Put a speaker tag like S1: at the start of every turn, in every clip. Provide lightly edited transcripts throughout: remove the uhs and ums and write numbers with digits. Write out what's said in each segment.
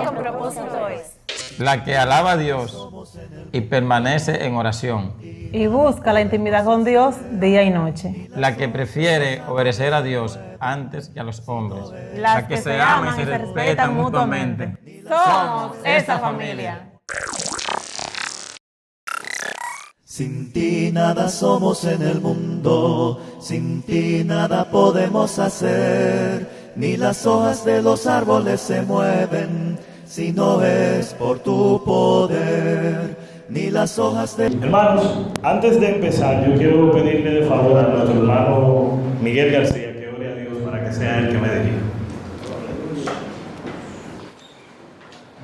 S1: con propósito es.
S2: La que alaba a Dios y permanece en oración.
S3: Y busca la intimidad con Dios día y noche.
S2: La que prefiere obedecer a Dios antes que a los hombres.
S3: Las que se aman y se respetan mutuamente. Somos esa familia.
S4: Sin ti nada somos en el mundo, sin ti nada podemos hacer, ni las hojas de los árboles se mueven, si no es por tu poder, ni las hojas de...
S5: Hermanos, antes de empezar, yo quiero pedirle de favor a nuestro hermano Miguel García que ore a Dios para que sea él que me dirija.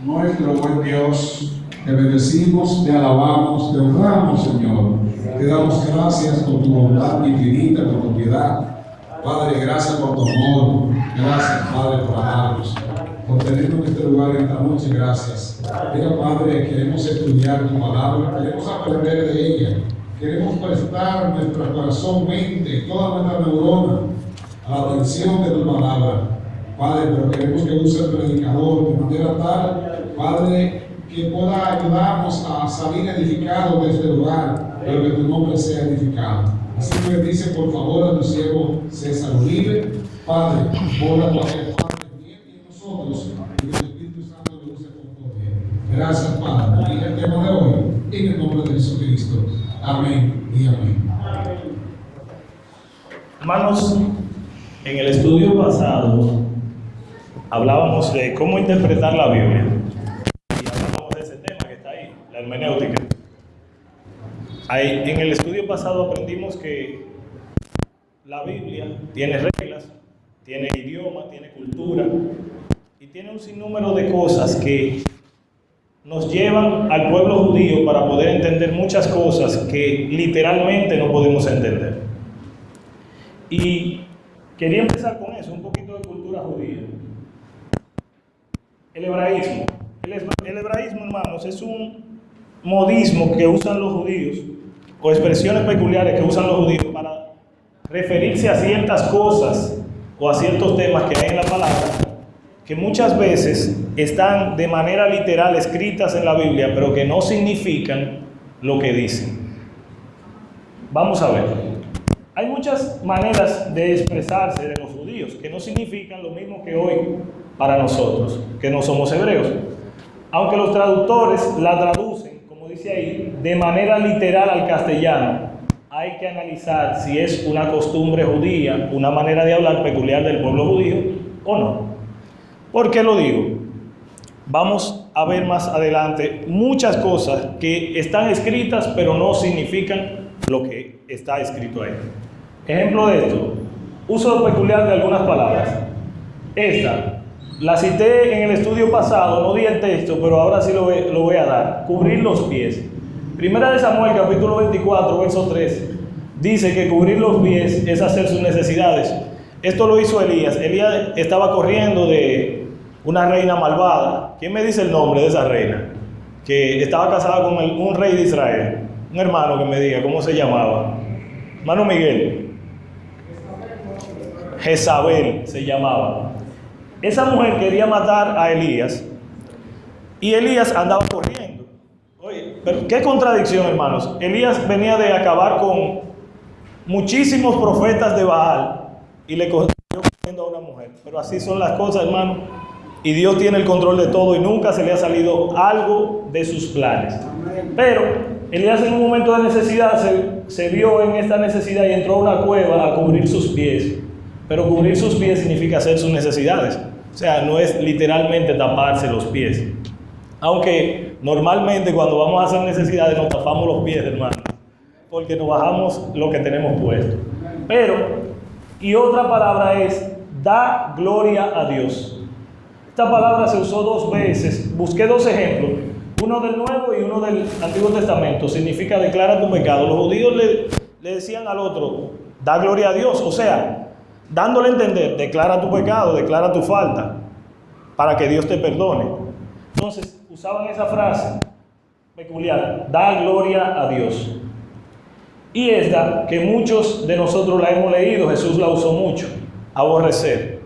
S6: Nuestro buen Dios, te bendecimos, te alabamos, te honramos, Señor. Te damos gracias por tu bondad infinita, por tu piedad. Padre, gracias por tu amor. Gracias, Padre, por amarnos, por tenernos en este lugar esta noche. Gracias. Mira, Padre, queremos estudiar tu palabra, queremos aprender de ella. Queremos prestar nuestro corazón, mente, toda nuestra neurona a la atención de tu palabra. Padre, pero queremos que use el predicador de manera tal, Padre, que pueda ayudarnos a salir edificados de este lugar, pero que tu nombre sea edificado. Así que dice, por favor, a tu siervo César Uribe, Padre, por tu Padre, bien en nosotros, y que el Espíritu Santo lo use con poder. Gracias, Padre. Y el tema de hoy, en el nombre de Jesucristo. Amén y amén.
S5: Hermanos, en el estudio pasado hablábamos de cómo interpretar la Biblia. La hermenéutica. En el estudio pasado aprendimos que la Biblia tiene reglas, tiene idioma, tiene cultura y tiene un sinnúmero de cosas que nos llevan al pueblo judío para poder entender muchas cosas que literalmente no podemos entender. Y quería empezar con eso, un poquito de cultura judía. El hebraísmo. El hebraísmo, hermanos, es un modismo que usan los judíos o expresiones peculiares que usan los judíos para referirse a ciertas cosas o a ciertos temas que hay en la palabra que muchas veces están de manera literal escritas en la Biblia pero que no significan lo que dicen. Vamos a ver, hay muchas maneras de expresarse de los judíos que no significan lo mismo que hoy para nosotros que no somos hebreos, aunque los traductores la traducen, dice ahí, de manera literal al castellano. Hay que analizar si es una costumbre judía, una manera de hablar peculiar del pueblo judío o no. ¿Por qué lo digo? Vamos a ver más adelante muchas cosas que están escritas pero no significan lo que está escrito ahí. Ejemplo de esto, uso peculiar de algunas palabras. Esta la cité en el estudio pasado, no di el texto, pero ahora sí lo voy a dar. Cubrir los pies. Primera de Samuel, capítulo 24, verso 3, dice que cubrir los pies es hacer sus necesidades. Esto lo hizo Elías. Elías estaba corriendo de una reina malvada. ¿Quién me dice el nombre de esa reina? Que estaba casada con un rey de Israel. Un hermano que me diga, ¿cómo se llamaba? Hermano Miguel. Jezabel se llamaba. Esa mujer quería matar a Elías y Elías andaba corriendo. Oye, pero qué contradicción, hermanos. Elías venía de acabar con muchísimos profetas de Baal y le cogió corriendo a una mujer. Pero así son las cosas, hermanos. Y Dios tiene el control de todo y nunca se le ha salido algo de sus planes. Pero Elías en un momento de necesidad se vio en esta necesidad y entró a una cueva a cubrir sus pies. Pero cubrir sus pies significa hacer sus necesidades. O sea, no es literalmente taparse los pies. Aunque normalmente cuando vamos a hacer necesidades nos tapamos los pies, hermano, porque nos bajamos lo que tenemos puesto. Pero, y otra palabra es, da gloria a Dios. Esta palabra se usó 2 veces. Busqué 2 ejemplos, uno del Nuevo y uno del Antiguo Testamento. Significa declara tu pecado. Los judíos le decían al otro, da gloria a Dios. O sea, dándole a entender, declara tu pecado, declara tu falta, para que Dios te perdone. Entonces, usaban esa frase peculiar, da gloria a Dios. Y esta, que muchos de nosotros la hemos leído, Jesús la usó mucho, aborrecer.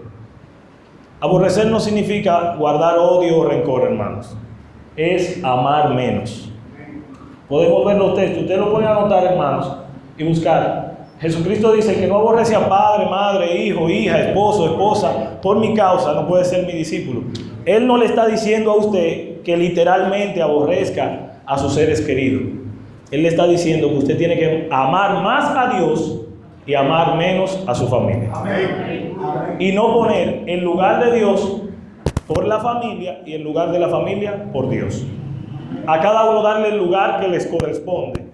S5: Aborrecer no significa guardar odio o rencor, hermanos. Es amar menos. Podemos ver los textos. Ustedes lo pueden anotar, hermanos, y buscar. Jesucristo dice que no aborrece a padre, madre, hijo, hija, esposo, esposa, por mi causa, no puede ser mi discípulo. Él no le está diciendo a usted que literalmente aborrezca a sus seres queridos. Él le está diciendo que usted tiene que amar más a Dios y amar menos a su familia. Amén. Y no poner en lugar de Dios por la familia y en lugar de la familia por Dios. A cada uno darle el lugar que les corresponde.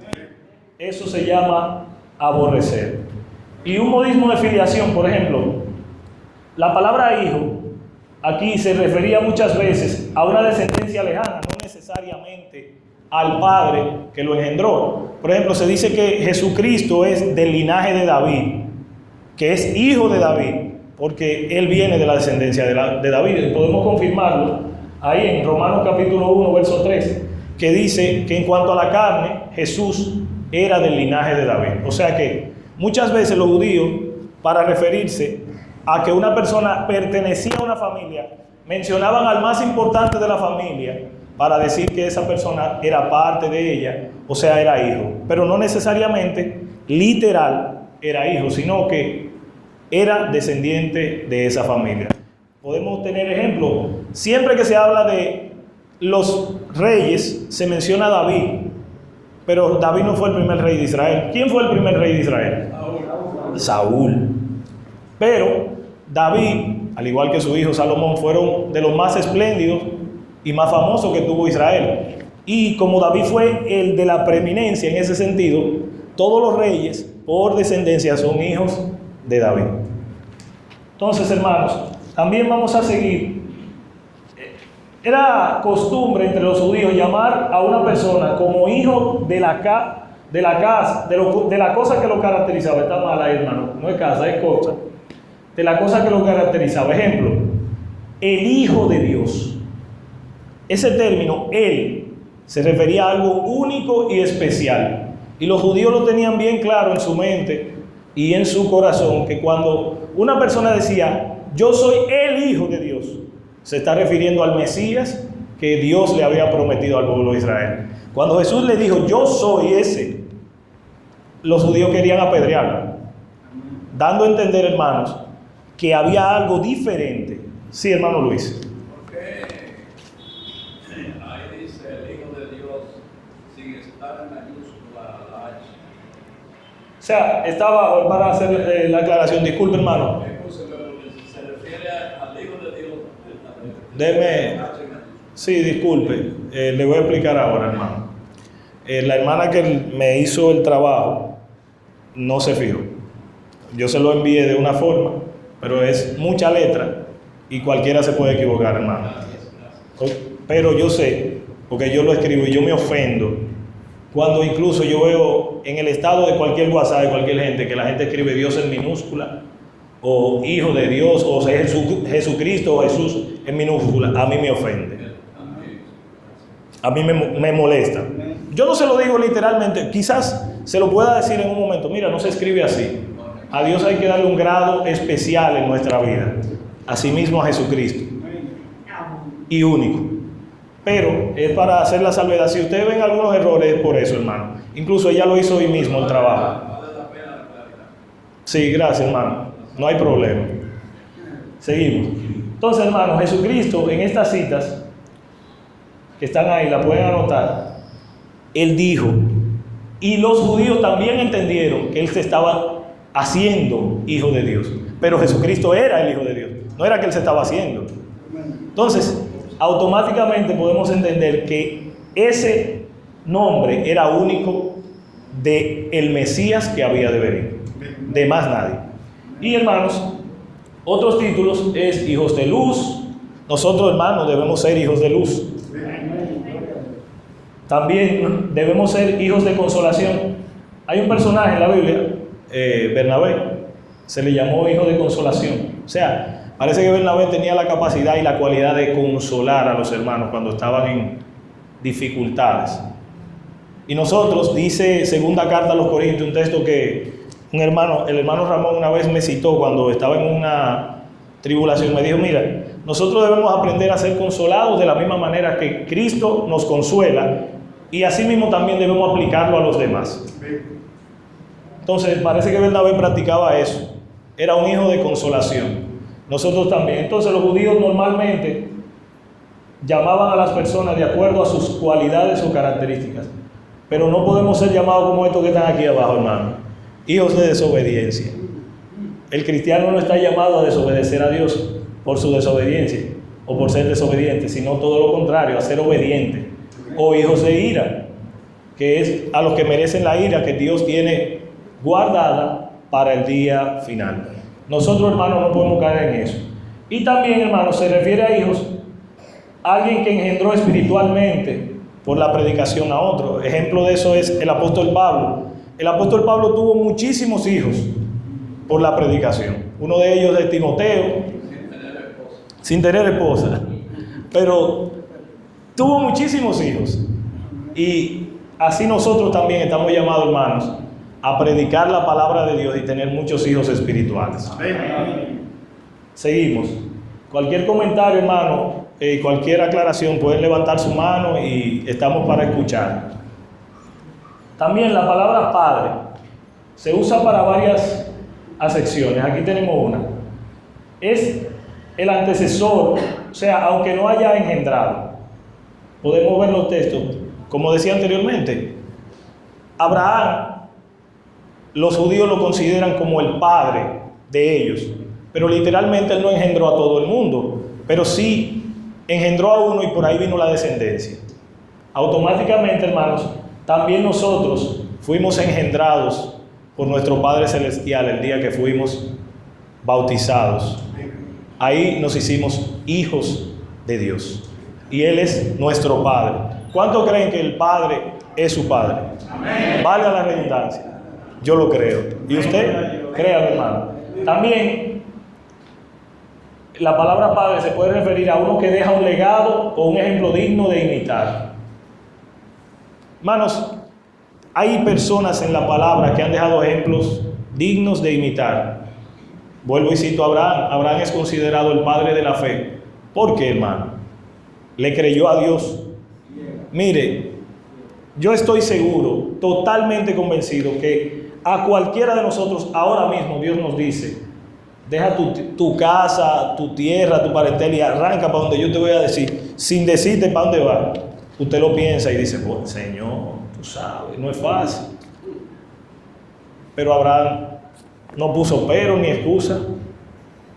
S5: Eso se llama aborrecer. Y un modismo de filiación, por ejemplo, la palabra hijo aquí se refería muchas veces a una descendencia lejana, no necesariamente al padre que lo engendró. Por ejemplo, se dice que Jesucristo es del linaje de David, que es hijo de David, porque él viene de la descendencia de David. Y podemos confirmarlo ahí en Romanos capítulo 1, verso 3, que dice que en cuanto a la carne, Jesús era del linaje de David. O sea que muchas veces los judíos, para referirse a que una persona pertenecía a una familia, mencionaban al más importante de la familia para decir que esa persona era parte de ella, o sea, era hijo. Pero no necesariamente literal era hijo, sino que era descendiente de esa familia. Podemos tener ejemplo. Siempre que se habla de los reyes, se menciona a David, pero David no fue el primer rey de Israel. ¿Quién fue el primer rey de Israel? Saúl. Pero David, al igual que su hijo Salomón, fueron de los más espléndidos y más famosos que tuvo Israel. Y como David fue el de la preeminencia en ese sentido, todos los reyes por descendencia son hijos de David. Entonces, hermanos, también vamos a seguir. Era costumbre entre los judíos llamar a una persona como hijo de la casa, de la cosa que lo caracterizaba. Está mal ahí, hermano, no es casa, es cosa. De la cosa que lo caracterizaba. Ejemplo, el Hijo de Dios. Ese término, él, se refería a algo único y especial. Y los judíos lo tenían bien claro en su mente y en su corazón, que cuando una persona decía, yo soy el Hijo de Dios, se está refiriendo al Mesías que Dios le había prometido al pueblo de Israel. Cuando Jesús le dijo, yo soy ese, los judíos querían apedrearlo, dando a entender, hermanos, que había algo diferente. Sí, hermano Luis.
S1: Porque ahí dice el Hijo de Dios sin estar en mayúscula la H.
S5: O sea, estaba, para hacer la aclaración, disculpe, hermano.
S1: Se refiere al Hijo de Dios.
S5: Deme. Sí, disculpe. Le voy a explicar ahora, hermano. La hermana que me hizo el trabajo no se fijó. Yo se lo envié de una forma, pero es mucha letra y cualquiera se puede equivocar, hermano. Pero yo sé, porque yo lo escribo y yo me ofendo cuando incluso yo veo en el estado de cualquier WhatsApp de cualquier gente que la gente escribe Dios en minúscula o Hijo de Dios o Jesucristo o Jesús en minúscula. A mí me ofende, a mí me molesta. Yo no se lo digo literalmente, quizás se lo pueda decir en un momento, mira, no se escribe así. A Dios hay que darle un grado especial en nuestra vida, asimismo a Jesucristo, y único. Pero es para hacer la salvedad. Si ustedes ven algunos errores, es por eso, hermano. Incluso ella lo hizo hoy mismo, el trabajo. Sí, gracias, hermano. No hay problema. Seguimos. Entonces, hermano, Jesucristo en estas citas que están ahí, la pueden anotar. Él dijo, y los judíos también entendieron que él se estaba haciendo hijo de Dios. Pero Jesucristo era el Hijo de Dios, no era que él se estaba haciendo. Entonces, automáticamente podemos entender que ese nombre era único de el Mesías que había de venir, de más nadie. Y hermanos, otros títulos es hijos de luz. Nosotros, hermanos, debemos ser hijos de luz. También debemos ser hijos de consolación. Hay un personaje en la Biblia, Bernabé, se le llamó hijo de consolación. O sea, parece que Bernabé tenía la capacidad y la cualidad de consolar a los hermanos cuando estaban en dificultades. Y nosotros, dice segunda carta a los Corintios, un texto que el hermano Ramón una vez me citó cuando estaba en tribulación. Me dijo, mira, nosotros debemos aprender a ser consolados de la misma manera que Cristo nos consuela, y así mismo también debemos aplicarlo a los demás. Entonces, parece que Bernabé practicaba eso. Era un hijo de consolación. Nosotros también. Entonces, los judíos normalmente llamaban a las personas de acuerdo a sus cualidades o características. Pero no podemos ser llamados como estos que están aquí abajo, hermano, hijos de desobediencia. El cristiano no está llamado a desobedecer a Dios por su desobediencia o por ser desobediente, sino todo lo contrario, a ser obediente. O hijos de ira, que es a los que merecen la ira que Dios tiene guardada para el día final. Nosotros, hermanos, no podemos caer en eso. Y también, hermanos, se refiere a hijos, alguien que engendró espiritualmente por la predicación a otro. Ejemplo de eso es el apóstol Pablo. El apóstol Pablo tuvo muchísimos hijos por la predicación. Uno de ellos es Timoteo, sin tener esposa, pero tuvo muchísimos hijos. Y así nosotros también estamos llamados, hermanos, a predicar la palabra de Dios y tener muchos hijos espirituales. Seguimos. Cualquier comentario, hermano, cualquier aclaración, pueden levantar su mano y estamos para escuchar. También la palabra padre se usa para varias acepciones. Aquí tenemos una. Es el antecesor, o sea, aunque no haya engendrado. Podemos ver los textos. Como decía anteriormente, Abraham, los judíos lo consideran como el padre de ellos, pero literalmente él no engendró a todo el mundo, pero sí engendró a uno y por ahí vino la descendencia. Automáticamente, hermanos, también nosotros fuimos engendrados por nuestro Padre Celestial el día que fuimos bautizados. Ahí nos hicimos hijos de Dios y Él es nuestro Padre. ¿Cuántos creen que el Padre es su Padre? Amén. Valga la redundancia. Yo lo creo. ¿Y usted? Créalo, hermano. También la palabra padre se puede referir a uno que deja un legado o un ejemplo digno de imitar. Hermanos, hay personas en la palabra que han dejado ejemplos dignos de imitar. Vuelvo y cito a Abraham. Abraham es considerado el padre de la fe. ¿Por qué, hermano? Le creyó a Dios. Mire, yo estoy seguro, totalmente convencido que a cualquiera de nosotros ahora mismo Dios nos dice: deja tu casa, tu tierra, tu parentela y arranca para donde yo te voy a decir, sin decirte para dónde va. Usted lo piensa y dice: pues, Señor, tú sabes, no es fácil. Pero Abraham no puso pero ni excusa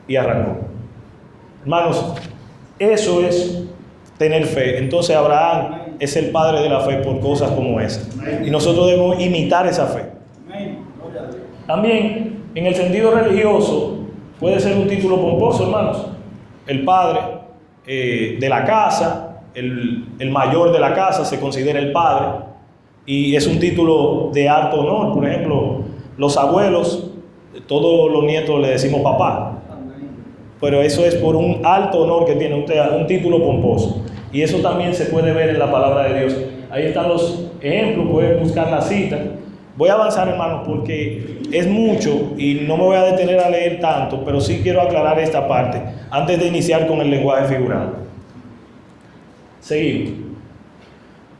S5: y arrancó. Hermanos, eso es tener fe. Entonces Abraham es el padre de la fe por cosas como esa. Y nosotros debemos imitar esa fe. También, en el sentido religioso, puede ser un título pomposo, hermanos. El padre de la casa, el mayor de la casa se considera el padre. Y es un título de alto honor. Por ejemplo, los abuelos, todos los nietos le decimos papá. Pero eso es por un alto honor que tiene usted, un título pomposo. Y eso también se puede ver en la palabra de Dios. Ahí están los ejemplos, pueden buscar la cita. Voy a avanzar, hermanos, porque es mucho y no me voy a detener a leer tanto, pero sí quiero aclarar esta parte antes de iniciar con el lenguaje figurado. Seguimos.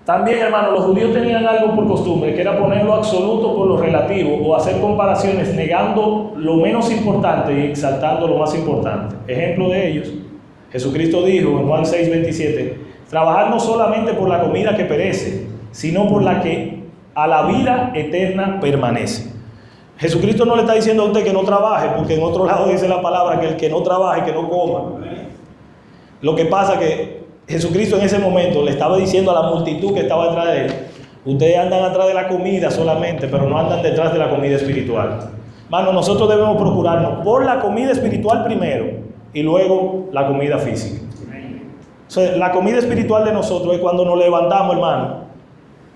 S5: También, hermanos, los judíos tenían algo por costumbre, que era poner lo absoluto por lo relativo o hacer comparaciones negando lo menos importante y exaltando lo más importante. Ejemplo de ellos, Jesucristo dijo en Juan 6:27, trabajad no solamente por la comida que perece, sino por la que a la vida eterna permanece. Jesucristo no le está diciendo a usted que no trabaje, porque en otro lado dice la palabra que el que no trabaje, que no coma. Lo que pasa es que Jesucristo en ese momento le estaba diciendo a la multitud que estaba detrás de él: ustedes andan atrás de la comida solamente, pero no andan detrás de la comida espiritual. Hermano, nosotros debemos procurarnos por la comida espiritual primero y luego la comida física. O sea, la comida espiritual de nosotros es cuando nos levantamos, hermano,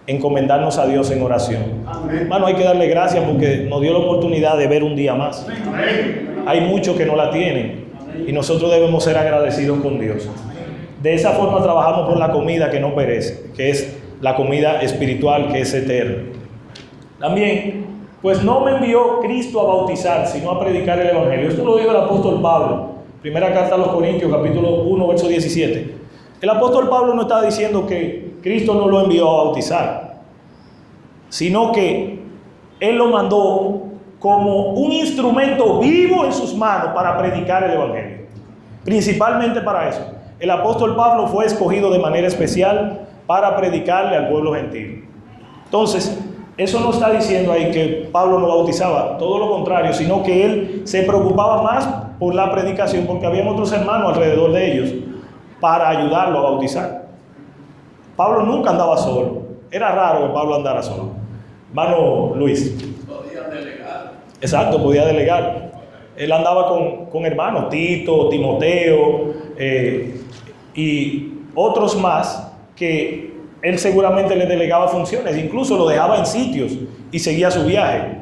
S5: encomendarnos a Dios en oración. Amén. Hermano, hay que darle gracias porque nos dio la oportunidad de ver un día más. Amén. Hay muchos que no la tienen. Amén. Y nosotros debemos ser agradecidos con Dios. De esa forma trabajamos por la comida que no perece, que es la comida espiritual, que es eterna. También, pues no me envió Cristo a bautizar, sino a predicar el Evangelio. Esto lo dijo el apóstol Pablo Primera carta a los Corintios, capítulo 1, verso 17. El apóstol Pablo no está diciendo que Cristo no lo envió a bautizar, sino que Él lo mandó como un instrumento vivo en sus manos para predicar el Evangelio. Principalmente para eso. El apóstol Pablo fue escogido de manera especial para predicarle al pueblo gentil. Entonces, eso no está diciendo ahí que Pablo no bautizaba, todo lo contrario, sino que él se preocupaba más por la predicación, porque había otros hermanos alrededor de ellos para ayudarlo a bautizar. Pablo nunca andaba solo. Era raro que Pablo andara solo. Hermano Luis.
S1: Podía delegar.
S5: Exacto, podía delegar. Él andaba con hermanos, Tito, Timoteo, y otros más que él seguramente le delegaba funciones, incluso lo dejaba en sitios y seguía su viaje.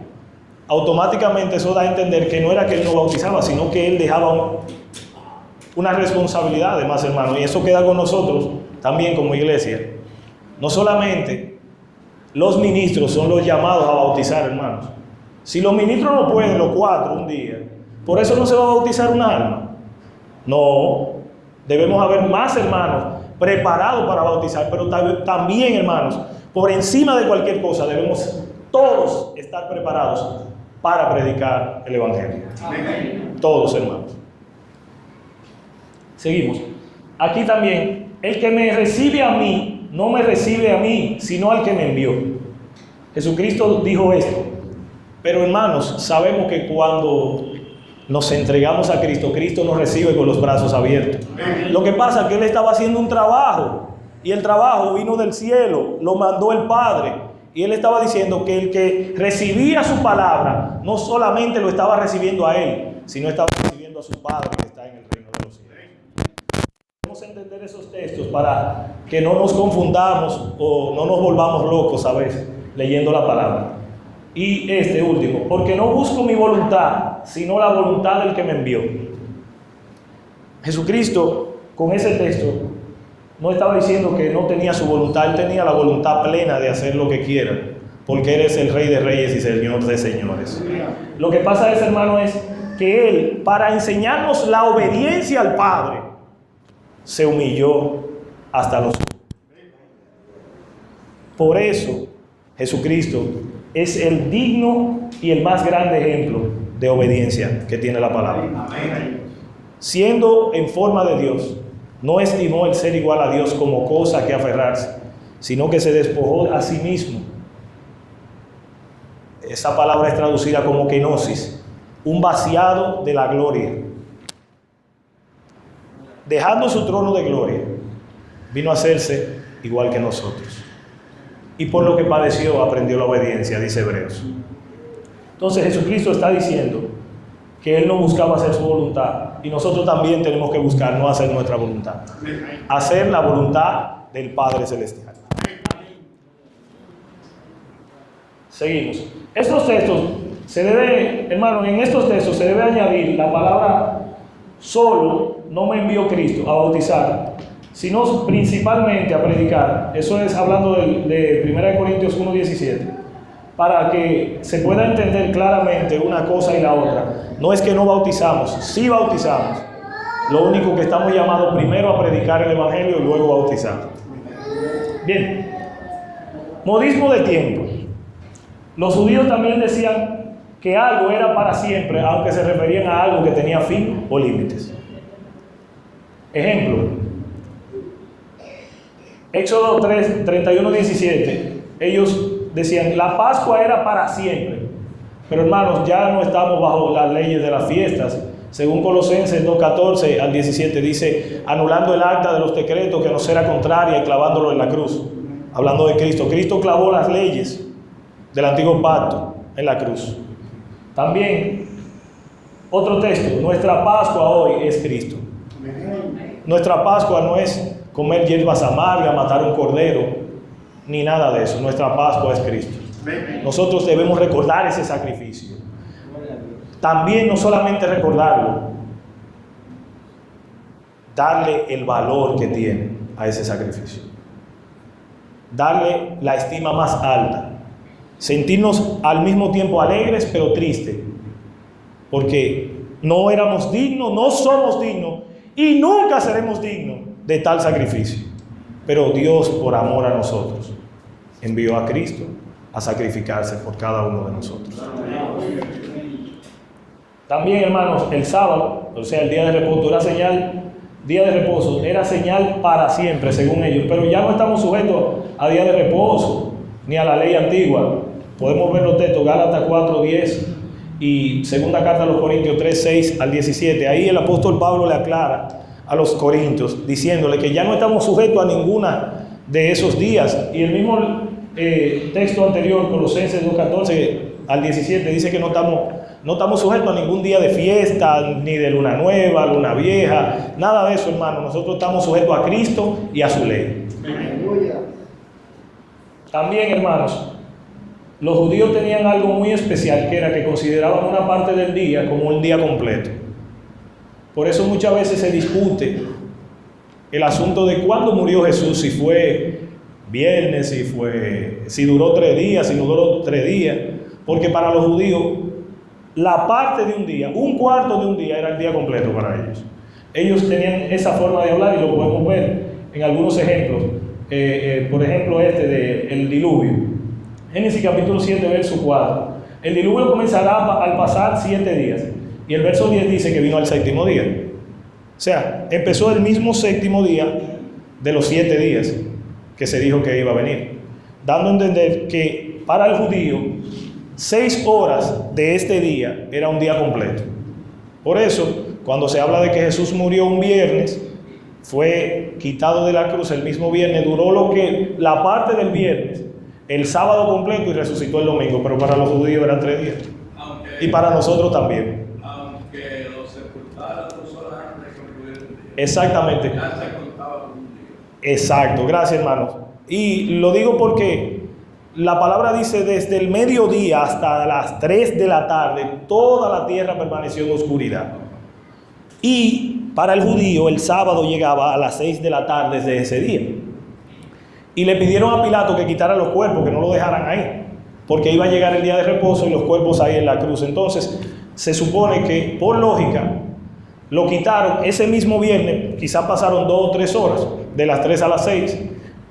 S5: Automáticamente eso da a entender que no era que él no bautizaba, sino que él dejaba una responsabilidad de más hermanos, y eso queda con nosotros también como iglesia. No solamente los ministros son los llamados a bautizar, hermanos. Si los ministros no pueden, los 4 un día, por eso no se va a bautizar un alma. No, debemos haber más hermanos preparados para bautizar, pero también, hermanos, por encima de cualquier cosa, debemos todos estar preparados para predicar el Evangelio. Amén. Todos, hermanos. Seguimos. Aquí también, el que me recibe a mí, no me recibe a mí, sino al que me envió. Jesucristo dijo esto. Pero, hermanos, sabemos que cuando nos entregamos a Cristo, Cristo nos recibe con los brazos abiertos. Lo que pasa es que Él estaba haciendo un trabajo, y el trabajo vino del cielo, lo mandó el Padre, y Él estaba diciendo que el que recibía su palabra, no solamente lo estaba recibiendo a Él, sino estaba recibiendo a su Padre que está en el reino de los cielos. Debemos entender esos textos para que no nos confundamos o no nos volvamos locos a veces leyendo la palabra. Y este último, porque no busco mi voluntad, sino la voluntad del que me envió. Jesucristo, con ese texto, no estaba diciendo que no tenía su voluntad, Él tenía la voluntad plena de hacer lo que quiera, porque Él es el Rey de Reyes y Señor de Señores. Lo que pasa, hermano, es que Él, para enseñarnos la obediencia al Padre, se humilló hasta los... Por eso, Jesucristo es el digno y el más grande ejemplo de obediencia que tiene la palabra. Amén. Siendo en forma de Dios, no estimó el ser igual a Dios como cosa que aferrarse, sino que se despojó a sí mismo. Esa palabra es traducida como kenosis, un vaciado de la gloria. Dejando su trono de gloria, vino a hacerse igual que nosotros. Y por lo que padeció, aprendió la obediencia, dice Hebreos. Entonces Jesucristo está diciendo que Él no buscaba hacer su voluntad, y nosotros también tenemos que buscar no hacer nuestra voluntad, hacer la voluntad del Padre Celestial. Seguimos. Estos textos se debe, hermano, en estos textos se debe añadir la palabra solo, no me envió Cristo a bautizar, sino principalmente a predicar. Eso es hablando de 1 Corintios 1:17, para que se pueda entender claramente una cosa y la otra. No es que no bautizamos, sí bautizamos. Lo único que estamos llamados primero a predicar el Evangelio y luego bautizar. Bien, modismo de tiempo. Los judíos también decían que algo era para siempre, aunque se referían a algo que tenía fin o límites. Ejemplo, Éxodo 31:17, ellos decían, la Pascua era para siempre. Pero hermanos, ya no estamos bajo las leyes de las fiestas. Según Colosenses 2:14 al 17 dice, anulando el acta de los decretos que nos era contraria y clavándolo en la cruz. Hablando de Cristo, Cristo clavó las leyes del antiguo pacto en la cruz. También, otro texto, nuestra Pascua hoy es Cristo. Nuestra Pascua no es comer hierbas amargas, matar un cordero, ni nada de eso. Nuestra Pascua es Cristo. Nosotros debemos recordar ese sacrificio. También no solamente recordarlo, darle el valor que tiene a ese sacrificio. Darle la estima más alta. Sentirnos al mismo tiempo alegres pero tristes, porque no éramos dignos, no somos dignos y nunca seremos dignos de tal sacrificio. Pero Dios, por amor a nosotros, envió a Cristo a sacrificarse por cada uno de nosotros. También, hermanos, el sábado, o sea, el día de reposo, era señal para siempre, según ellos. Pero ya no estamos sujetos a día de reposo, ni a la ley antigua. Podemos ver los textos, Gálatas 4:10 y segunda carta a los Corintios 3:6 al 17. Ahí el apóstol Pablo le aclara a los corintios, diciéndole que ya no estamos sujetos a ninguna de esos días. Y el mismo texto anterior, Colosenses 2:14 al 17, dice que no estamos sujetos a ningún día de fiesta, ni de luna nueva, luna vieja, nada de eso, hermano. Nosotros estamos sujetos a Cristo y a su ley. También, hermanos, los judíos tenían algo muy especial, que era que consideraban una parte del día como un día completo. Por eso muchas veces se discute el asunto de cuándo murió Jesús, si fue viernes, si duró 3 días, si no duró 3 días, porque para los judíos la parte de un día, un cuarto de un día era el día completo para ellos. Ellos tenían esa forma de hablar y lo podemos ver en algunos ejemplos. Por ejemplo, el diluvio. Génesis capítulo 7, verso 4. El diluvio comenzará al pasar 7 días. Y el verso 10 dice que vino al 7º día. O sea, empezó el mismo 7º día de los 7 días que se dijo que iba a venir. Dando a entender que para el judío 6 horas de este día era un día completo. Por eso, cuando se habla de que Jesús murió un viernes, fue quitado de la cruz el mismo viernes, duró la parte del viernes, el sábado completo y resucitó el domingo, pero para los judíos eran 3 días. Y para nosotros también.
S1: Aunque los sepultaron 2 horas antes de concluir el día.
S5: Exactamente.
S1: Ya se contaba como un día.
S5: Exacto, gracias, hermanos. Y lo digo porque la palabra dice: desde el mediodía hasta las 3 de la tarde, toda la tierra permaneció en oscuridad. Y para el judío, el sábado llegaba a las 6 de la tarde de ese día. Y le pidieron a Pilato que quitara los cuerpos, que no lo dejaran ahí, porque iba a llegar el día de reposo y los cuerpos ahí en la cruz. Entonces, se supone que, por lógica, lo quitaron ese mismo viernes, quizás pasaron 2 o 3 horas, de las 3 a las 6,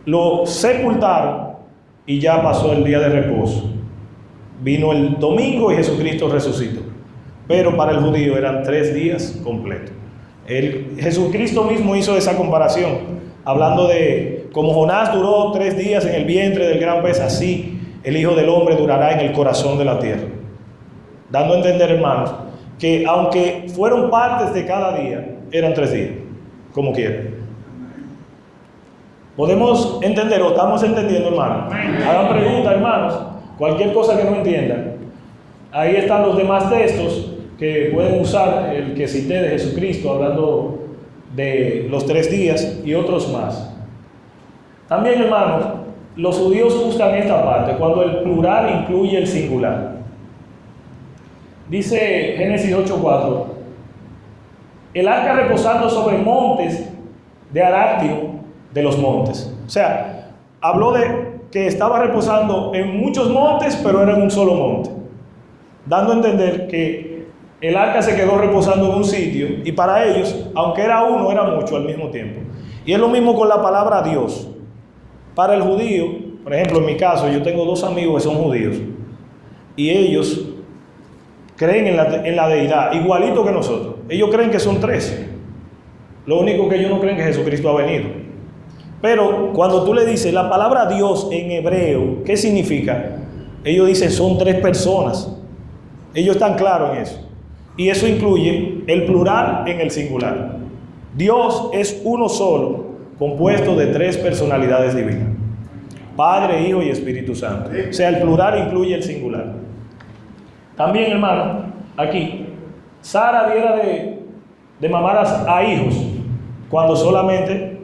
S5: lo sepultaron y ya pasó el día de reposo. Vino el domingo y Jesucristo resucitó. Pero para el judío eran 3 días completos. Jesucristo mismo hizo esa comparación, hablando de como Jonás duró 3 días en el vientre del gran pez, así el Hijo del Hombre durará en el corazón de la tierra. Dando a entender, hermanos, que aunque fueron partes de cada día, eran 3 días, como quieran. ¿Podemos entender o estamos entendiendo, hermanos? Hagan preguntas, hermanos, cualquier cosa que no entiendan. Ahí están los demás textos que pueden usar, el que cité de Jesucristo, hablando de los 3 días y otros más. También, hermanos, los judíos usan esta parte cuando el plural incluye el singular. Dice Génesis 8:4: el arca reposando sobre montes de Aráctimo de los montes. O sea, habló de que estaba reposando en muchos montes, pero era en un solo monte, dando a entender que el arca se quedó reposando en un sitio, y para ellos, aunque era uno, era mucho al mismo tiempo. Y es lo mismo con la palabra Dios. Para el judío, por ejemplo, en mi caso, yo tengo 2 amigos que son judíos, y ellos creen en la deidad, igualito que nosotros. Ellos creen que son 3. Lo único que ellos no creen que Jesucristo ha venido. Pero cuando tú le dices la palabra Dios en hebreo, ¿qué significa? Ellos dicen son 3 personas. Ellos están claros en eso. Y eso incluye el plural en el singular. Dios es uno solo, compuesto de 3 personalidades divinas: Padre, Hijo y Espíritu Santo. O sea, el plural incluye el singular. También, hermano, aquí, Sara diera de mamar a hijos cuando solamente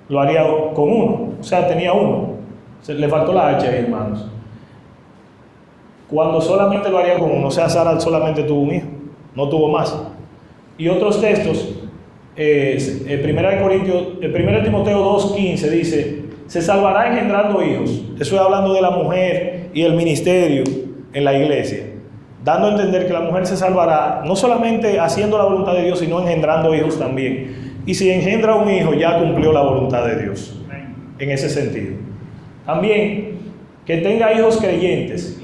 S5: lo haría con uno. O sea, tenía uno. Le faltó la H ahí, hermanos. Cuando solamente lo haría con uno. O sea, Sara solamente tuvo un hijo, no tuvo más. Y otros textos, 1 Timoteo 2:15 dice: se salvará engendrando hijos. Eso es hablando de la mujer y el ministerio en la iglesia. dando a entender que la mujer se salvará no solamente haciendo la voluntad de Dios, sino engendrando hijos también. Y si engendra un hijo, ya cumplió la voluntad de Dios, en ese sentido. También, que tenga hijos creyentes.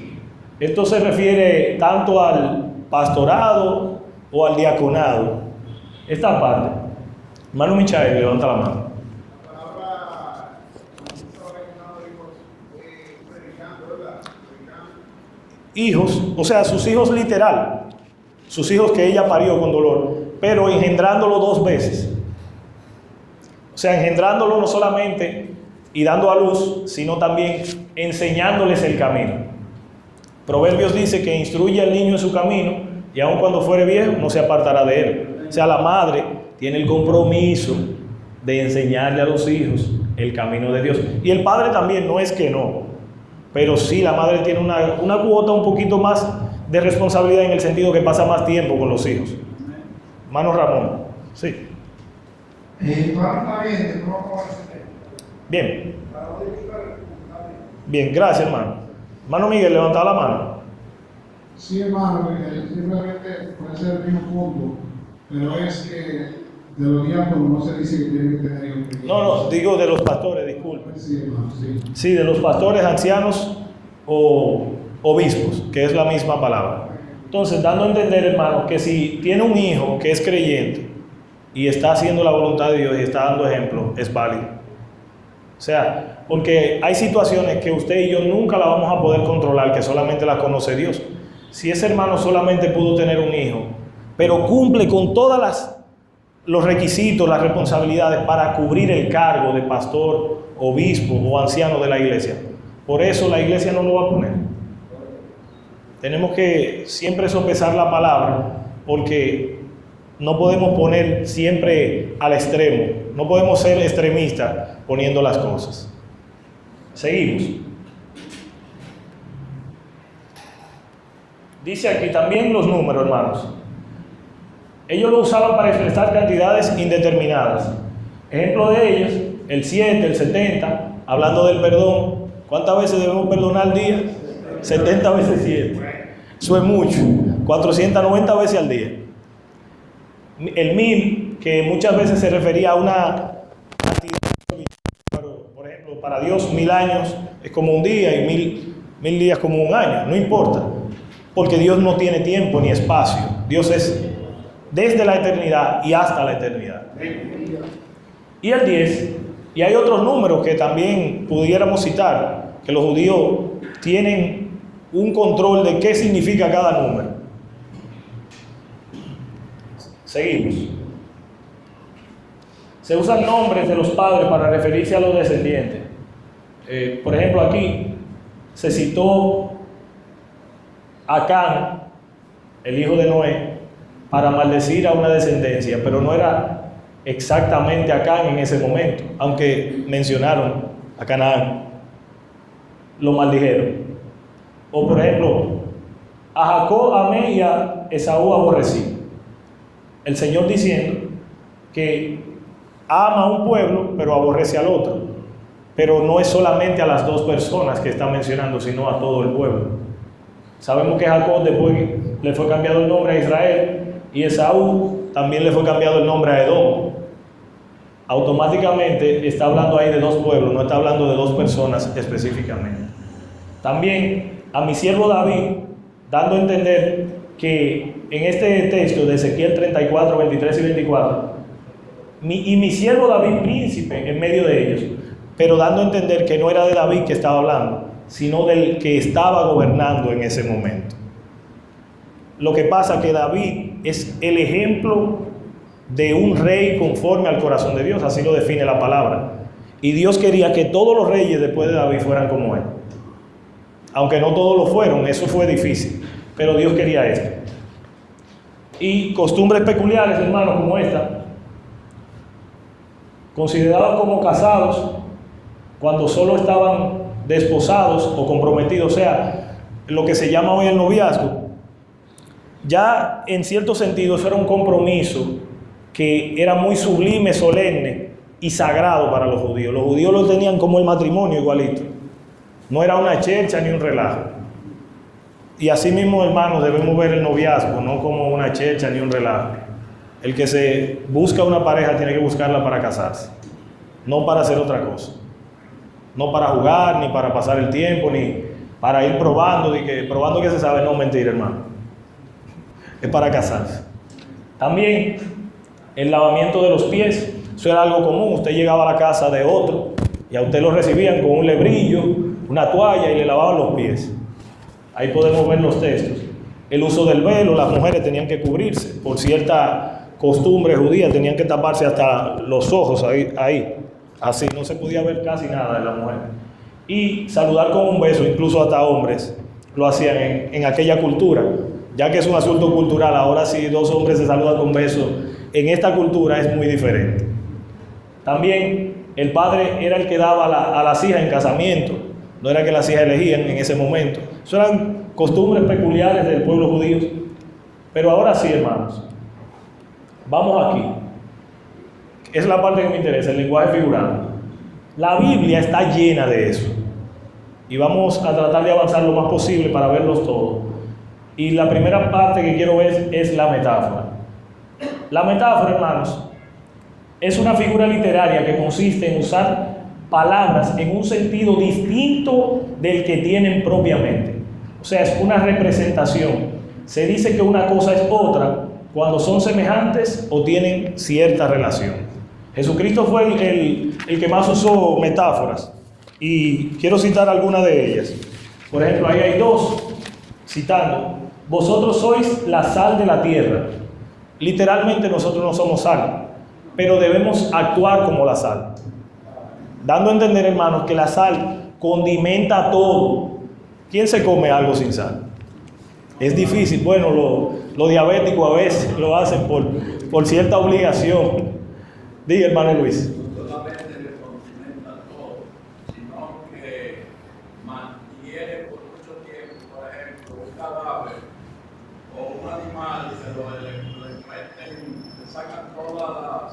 S5: Esto se refiere tanto al pastorado o al diaconado. Esta parte. Hermano Michael, levanta la mano. Hijos, o sea, sus hijos literal, sus hijos que ella parió con dolor, pero engendrándolo 2 veces. O sea, engendrándolo no solamente y dando a luz, sino también enseñándoles el camino. Proverbios dice que instruye al niño en su camino y aun cuando fuere viejo no se apartará de él. O sea, la madre tiene el compromiso de enseñarle a los hijos el camino de Dios. Y el padre también, no es que no, pero sí la madre tiene una cuota un poquito más de responsabilidad en el sentido que pasa más tiempo con los hijos. Hermano Ramón, sí. Bien. Bien, gracias, hermano. Hermano Miguel, levantaba la mano.
S6: Sí, hermano, simplemente puede ser el mismo punto, pero es que de los diáconos no se dice que tienen que tener hijos.
S5: No, digo de los pastores, disculpe.
S6: Sí, hermano, sí.
S5: Sí, de los pastores, ancianos o obispos, que es la misma palabra. Entonces, dando a entender, hermano, que si tiene un hijo que es creyente y está haciendo la voluntad de Dios y está dando ejemplo, es válido. O sea, porque hay situaciones que usted y yo nunca la vamos a poder controlar, que solamente la conoce Dios. Si ese hermano solamente pudo tener un hijo, pero cumple con todas los requisitos, las responsabilidades para cubrir el cargo de pastor, obispo o anciano de la iglesia, por eso la iglesia no lo va a poner. Tenemos que siempre sopesar la palabra, porque no podemos poner siempre al extremo, no podemos ser extremistas poniendo las cosas. Seguimos. Dice aquí también los números, hermanos. Ellos lo usaban para expresar cantidades indeterminadas. Ejemplo de ellos, el 7, el 70, hablando del perdón. ¿Cuántas veces debemos perdonar al día? 70 veces 7. Eso es mucho. 490 veces al día. El 1000, que muchas veces se refería a una cantidad, pero, por ejemplo, para Dios 1000 años es como un día y 1000 días como un año. No importa, porque Dios no tiene tiempo ni espacio. Dios es desde la eternidad y hasta la eternidad. Y el 10, y hay otros números que también pudiéramos citar, que los judíos tienen un control de qué significa cada número. Seguimos. Se usan nombres de los padres para referirse a los descendientes. Por ejemplo, aquí se citó a Can, el hijo de Noé, para maldecir a una descendencia, pero no era exactamente a Can en ese momento, aunque mencionaron a Canaán, lo maldijeron. O por ejemplo, a Jacob amé y a Esaú aborrecí. El Señor diciendo que ama a un pueblo, pero aborrece al otro. Pero no es solamente a las 2 personas que está mencionando, sino a todo el pueblo. Sabemos que Jacob después le fue cambiado el nombre a Israel, y Esaú también le fue cambiado el nombre a Edom. Automáticamente está hablando ahí de 2 pueblos, no está hablando de 2 personas específicamente. También a mi siervo David, dando a entender que en este texto de Ezequiel 34, 23 y 24, mi siervo David príncipe en medio de ellos, pero dando a entender que no era de David que estaba hablando, sino del que estaba gobernando en ese momento. Lo que pasa es que David es el ejemplo de un rey conforme al corazón de Dios, así lo define la palabra. Y Dios quería que todos los reyes después de David fueran como él. Aunque no todos lo fueron, eso fue difícil, pero Dios quería esto. Y costumbres peculiares, hermanos, como esta, considerados como casados cuando solo estaban desposados o comprometidos, o sea, lo que se llama hoy el noviazgo. Ya en cierto sentido eso era un compromiso que era muy sublime, solemne y sagrado para los judíos. Los judíos lo tenían como el matrimonio igualito. No era una chercha ni un relajo. Y así mismo, hermanos, debemos ver el noviazgo, no como una chercha ni un relajo. El que se busca una pareja tiene que buscarla para casarse, no para hacer otra cosa. No para jugar, ni para pasar el tiempo, ni para ir probando, probando que se sabe. No, mentira, hermano. Es para casarse. También el lavamiento de los pies. Eso era algo común. Usted llegaba a la casa de otro y a usted lo recibían con un lebrillo, una toalla y le lavaban los pies. Ahí podemos ver los textos. El uso del velo, las mujeres tenían que cubrirse. Por cierta costumbre judía, tenían que taparse hasta los ojos ahí. Así, no se podía ver casi nada de la mujer. Y saludar con un beso, incluso hasta hombres lo hacían en aquella cultura. Ya que es un asunto cultural, ahora si dos hombres se saludan con beso, en esta cultura es muy diferente. También el padre era el que daba a las hijas en casamiento, no era que las hijas elegían en ese momento. Eso eran costumbres peculiares del pueblo judío. Pero ahora sí, hermanos, vamos aquí. Es la parte que me interesa, el lenguaje figurado. La Biblia está llena de eso. Y vamos a tratar de avanzar lo más posible para verlos todos. Y la primera parte que quiero ver es la metáfora. La metáfora, hermanos, es una figura literaria que consiste en usar palabras en un sentido distinto del que tienen propiamente. O sea, es una representación. Se dice que una cosa es otra cuando son semejantes o tienen cierta relación. Jesucristo fue el que más usó metáforas. Y quiero citar algunas de ellas. Por ejemplo, ahí hay dos, citando: vosotros sois la sal de la tierra. Literalmente nosotros no somos sal, pero debemos actuar como la sal. Dando a entender, hermanos, que la sal condimenta todo. ¿Quién se come algo sin sal? Es difícil. Bueno, los diabéticos a veces lo hacen por cierta obligación. Diga, hermano Luis.
S1: No solamente le condimenta todo, sino que mantiene por mucho tiempo, por ejemplo, un cadáver o un animal, se lo meten, le sacan todas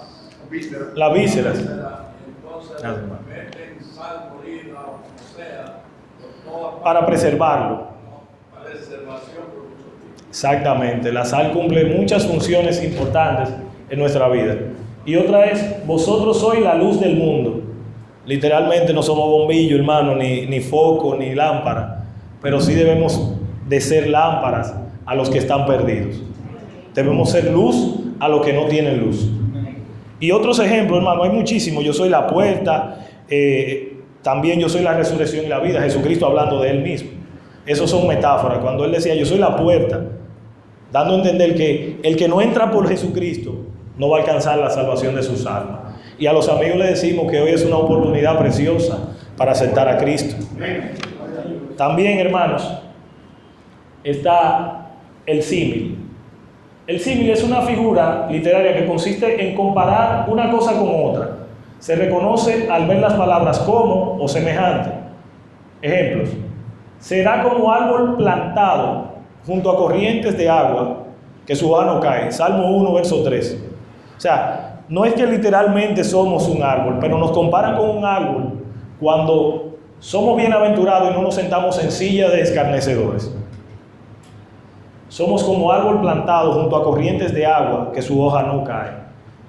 S5: las vísceras.
S1: Entonces le meten sal molida o como sea,
S5: para preservarlo.
S1: Preservación por mucho tiempo.
S5: Exactamente, la sal cumple muchas funciones importantes en nuestra vida. Y otra es: vosotros sois la luz del mundo. Literalmente no somos bombillo, hermano, ni foco, ni lámpara, pero sí debemos de ser lámparas a los que están perdidos. Debemos ser luz a los que no tienen luz. Y otros ejemplos, hermano, hay muchísimos. Yo soy la puerta, también yo soy la resurrección y la vida. Jesucristo hablando de él mismo. Esos son metáforas. Cuando él decía yo soy la puerta, dando a entender que el que no entra por Jesucristo no va a alcanzar la salvación de sus almas. Y a los amigos les decimos que hoy es una oportunidad preciosa para aceptar a Cristo. También, hermanos, está el símil. El símil es una figura literaria que consiste en comparar una cosa con otra. Se reconoce al ver las palabras como o semejante. Ejemplos: será como árbol plantado junto a corrientes de agua, que su hoja no cae. Salmo 1, verso 3. O sea, no es que literalmente somos un árbol, pero nos comparan con un árbol cuando somos bienaventurados y no nos sentamos en silla de escarnecedores. Somos como árbol plantado junto a corrientes de agua, que su hoja no cae.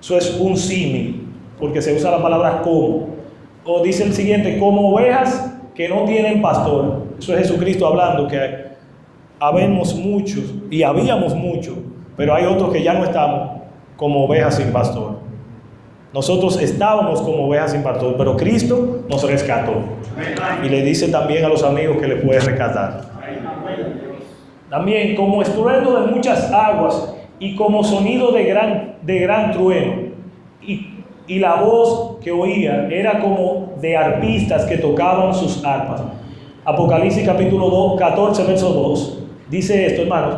S5: Eso es un símil, porque se usa la palabra como. O dice el siguiente: como ovejas que no tienen pastor. Eso es Jesucristo hablando, que habemos muchos y habíamos muchos, pero hay otros que ya no estamos como ovejas sin pastor. Nosotros estábamos como ovejas sin pastor, pero Cristo nos rescató. Y le dice también a los amigos que le puede rescatar. También como estruendo de muchas aguas y como sonido de gran trueno. Y la voz que oía era como de arpistas que tocaban sus arpas. Apocalipsis capítulo 14, verso 2. Dice esto, hermanos,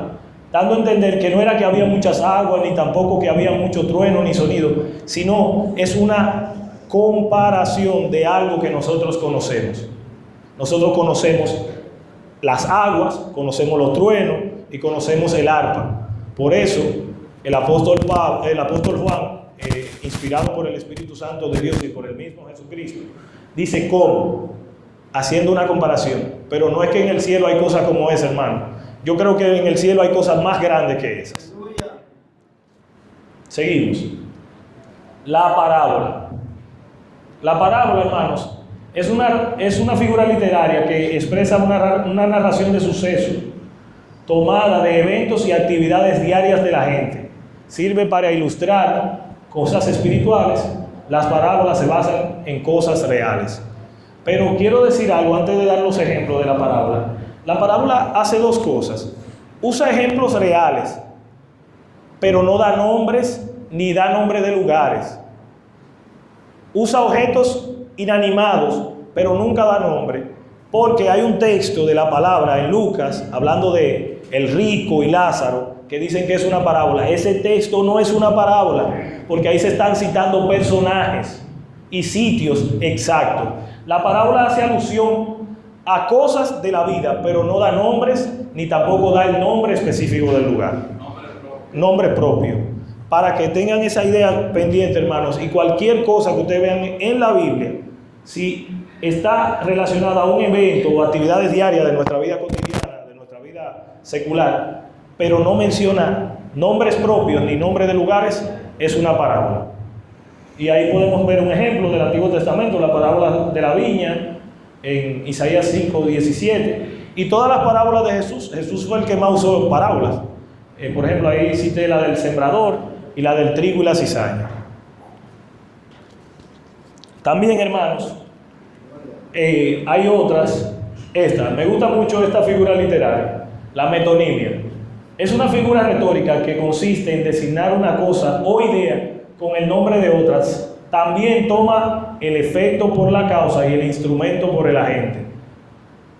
S5: dando a entender que no era que había muchas aguas, ni tampoco que había mucho trueno ni sonido, sino es una comparación de algo que nosotros conocemos. Nosotros conocemos las aguas, conocemos los truenos y conocemos el arpa. Por eso el apóstol Juan, inspirado por el Espíritu Santo de Dios y por el mismo Jesucristo, dice cómo, haciendo una comparación. Pero no es que en el cielo hay cosas como esa, hermano. yo creo que en el cielo hay cosas más grandes que esas. Seguimos. La parábola. La parábola, hermanos, es una figura literaria que expresa una narración de sucesos tomada de eventos y actividades diarias de la gente. Sirve para ilustrar cosas espirituales. Las parábolas se basan en cosas reales. Pero quiero decir algo antes de dar los ejemplos de la parábola. La parábola hace dos cosas. Usa ejemplos reales, pero no da nombres ni da nombre de lugares. Usa objetos inanimados, pero nunca da nombre, porque hay un texto de la palabra en Lucas, hablando de el rico y Lázaro, que dicen que es una parábola. Ese texto no es una parábola, porque ahí se están citando personajes y sitios exactos. La parábola hace alusión a cosas de la vida, pero no da nombres, ni tampoco da el nombre específico del lugar. Nombre propio. Para que tengan esa idea pendiente, hermanos, y cualquier cosa que ustedes vean en la Biblia, si está relacionada a un evento o actividades diarias de nuestra vida cotidiana, de nuestra vida secular, pero no menciona nombres propios ni nombres de lugares, es una parábola. Y ahí podemos ver un ejemplo del Antiguo Testamento, la parábola de la viña, en Isaías 5:17, y todas las parábolas de Jesús. Jesús fue el que más usó parábolas. Por ejemplo, ahí cité la del sembrador y la del trigo y la cizaña. También, hermanos, hay otras. Me gusta mucho esta figura literaria, la metonimia. Es una figura retórica que consiste en designar una cosa o idea con el nombre de otras. También toma el efecto por la causa y el instrumento por el agente.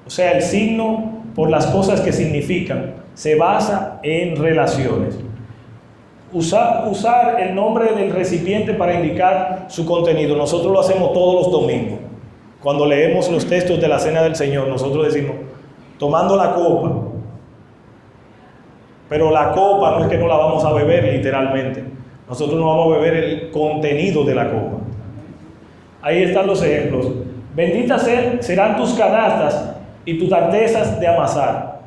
S5: O sea, el signo por las cosas que significan se basa en relaciones. Usar el nombre del recipiente para indicar su contenido. Nosotros lo hacemos todos los domingos. Cuando leemos los textos de la Cena del Señor, nosotros decimos, tomando la copa. Pero la copa no es que no la vamos a beber literalmente. Nosotros no vamos a beber el contenido de la copa. Ahí están los ejemplos. Benditas serán tus canastas y tus artesas de amasar.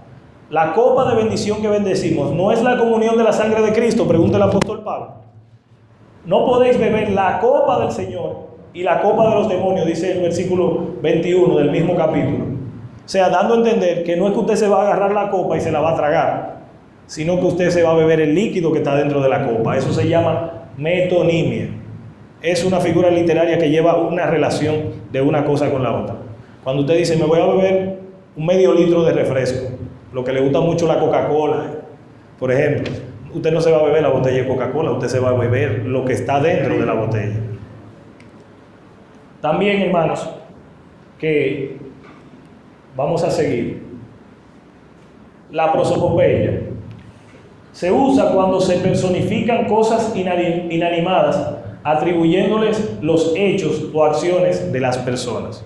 S5: La copa de bendición que bendecimos, ¿no es la comunión de la sangre de Cristo? Pregunta el apóstol Pablo. No podéis beber la copa del Señor y la copa de los demonios, dice el versículo 21 del mismo capítulo. O sea, dando a entender que no es que usted se va a agarrar la copa y se la va a tragar, sino que usted se va a beber el líquido que está dentro de la copa. Eso se llama metonimia. Es una figura literaria que lleva una relación de una cosa con la otra. Cuando usted dice, me voy a beber un medio litro de refresco, lo que le gusta mucho la Coca-Cola, por ejemplo, usted no se va a beber la botella de Coca-Cola, usted se va a beber lo que está dentro de la botella. También, hermanos, que vamos a seguir. La prosopopeya se usa cuando se personifican cosas inanimadas, atribuyéndoles los hechos o acciones de las personas.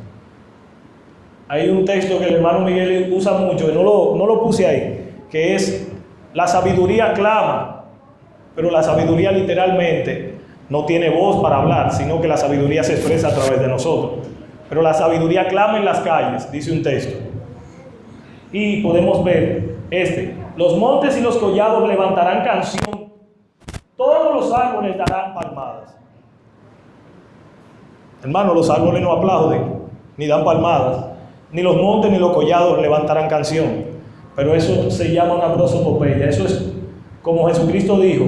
S5: Hay un texto que el hermano Miguel usa mucho, y no lo puse ahí, que es: la sabiduría clama, pero la sabiduría literalmente no tiene voz para hablar, sino que la sabiduría se expresa a través de nosotros. Pero la sabiduría clama en las calles, dice un texto. Y podemos ver los montes y los collados levantarán canción, todos los árboles darán palmadas. Hermano, los árboles no aplauden, ni dan palmadas, ni los montes ni los collados levantarán canción. Pero eso se llama una prosopopeya. Eso es como Jesucristo dijo: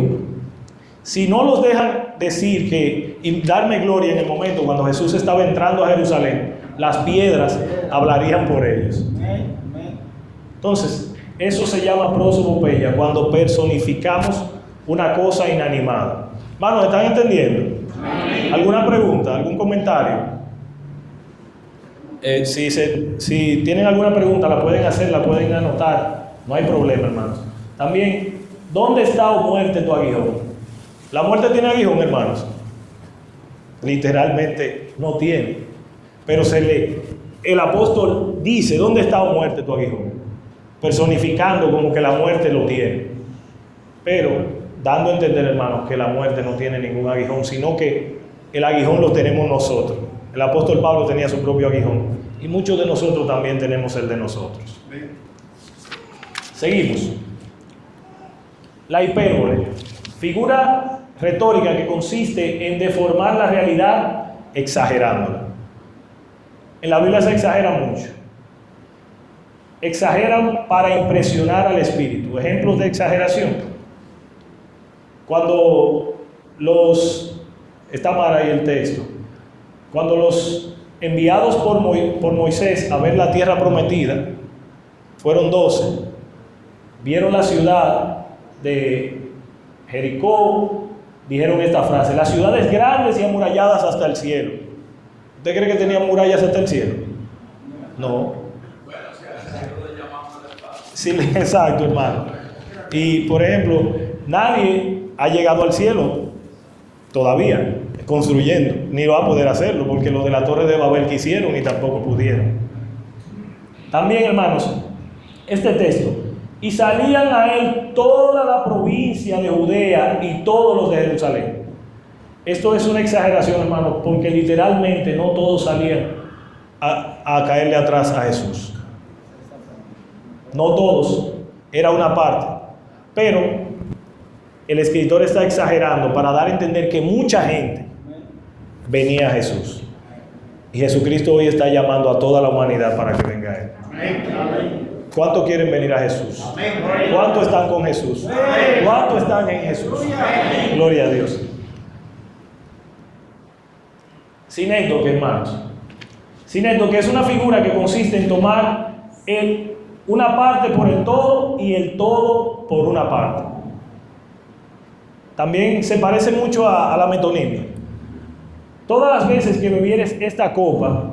S5: si no los dejan decir y darme gloria en el momento cuando Jesús estaba entrando a Jerusalén, las piedras hablarían por ellos. Entonces, eso se llama prosopopeya, cuando personificamos una cosa inanimada. Hermanos, ¿están entendiendo? ¿Alguna pregunta? ¿Algún comentario? Si tienen alguna pregunta, la pueden hacer, la pueden anotar. No hay problema, hermanos. También, ¿dónde está, o muerte, tu aguijón? ¿La muerte tiene aguijón, hermanos? Literalmente no tiene. Pero el apóstol dice: ¿dónde está, o muerte, tu aguijón? Personificando como que la muerte lo tiene. Pero dando a entender, hermanos, que la muerte no tiene ningún aguijón, sino que el aguijón lo tenemos nosotros. El apóstol Pablo tenía su propio aguijón, y muchos de nosotros también tenemos el de nosotros. Seguimos. La hipérbole, figura retórica que consiste en deformar la realidad exagerándola. En la Biblia se exagera mucho. Exageran para impresionar al espíritu. Ejemplos de exageración. Cuando está mal ahí el texto. Cuando los enviados por Moisés a ver la tierra prometida, fueron 12, vieron la ciudad de Jericó, dijeron esta frase: las ciudades grandes y amuralladas hasta el cielo. ¿Usted cree que tenían murallas hasta el cielo? No. Sí, exacto, hermano. Y por ejemplo, nadie ha llegado al cielo todavía construyendo, ni va a poder hacerlo, porque los de la Torre de Babel quisieron y tampoco pudieron. También, hermanos, este texto: y salían a él toda la provincia de Judea y todos los de Jerusalén. Esto es una exageración, hermano, porque literalmente no todos salían a caerle atrás a Jesús. No todos, era una parte. Pero el escritor está exagerando para dar a entender que mucha gente venía a Jesús. Y Jesucristo hoy está llamando a toda la humanidad para que venga a Él. ¿Cuántos quieren venir a Jesús? ¿Cuántos están con Jesús? ¿Cuántos están en Jesús? Gloria a Dios. Sinécdoque, hermanos. Sinécdoque es una figura que consiste en tomar una parte por el todo y el todo por una parte. También se parece mucho a la metonimia. Todas las veces que bebieres esta copa,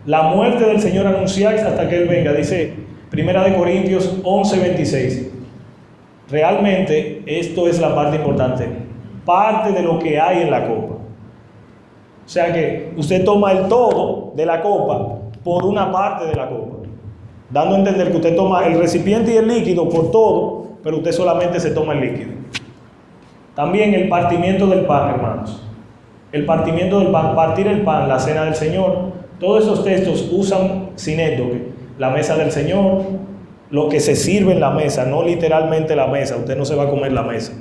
S5: la muerte del Señor anunciáis hasta que Él venga, dice 1 Corintios 11:26. Realmente esto es la parte importante, parte de lo que hay en la copa. O sea que usted toma el todo de la copa por una parte de la copa, dando a entender que usted toma el recipiente y el líquido por todo, pero usted solamente se toma el líquido. También el partimiento del pan, hermanos. El partimiento del pan, partir el pan, la cena del Señor. Todos esos textos usan sinécdoque, la mesa del Señor, lo que se sirve en la mesa, no literalmente la mesa. Usted no se va a comer la mesa.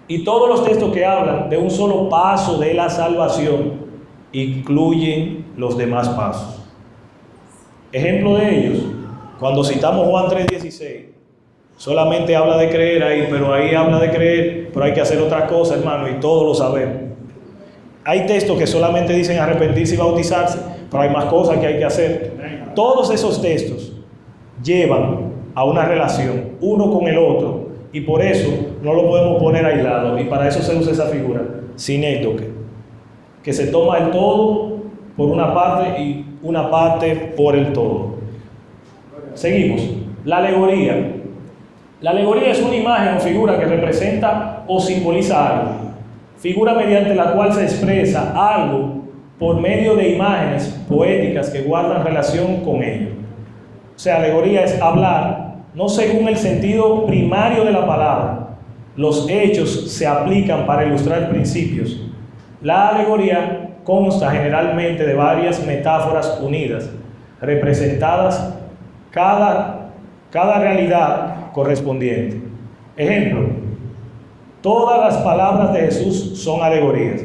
S5: Y todos los textos que hablan de un solo paso de la salvación incluyen los demás pasos. Ejemplo de ellos, cuando citamos Juan 3:16, solamente habla de creer ahí, pero ahí habla de creer, pero hay que hacer otra cosa, hermano, y todos lo sabemos. Hay textos que solamente dicen arrepentirse y bautizarse, pero hay más cosas que hay que hacer. Todos esos textos llevan a una relación, uno con el otro, y por eso no lo podemos poner aislado, y para eso se usa esa figura, sinécdoque, que se toma el todo por una parte y una parte por el todo. Seguimos. La alegoría. La alegoría es una imagen o figura que representa o simboliza algo, figura mediante la cual se expresa algo por medio de imágenes poéticas que guardan relación con ello. O sea, alegoría es hablar no según el sentido primario de la palabra. Los hechos se aplican para ilustrar principios. La alegoría consta generalmente de varias metáforas unidas, representadas cada realidad correspondiente. Ejemplo: todas las palabras de Jesús son alegorías,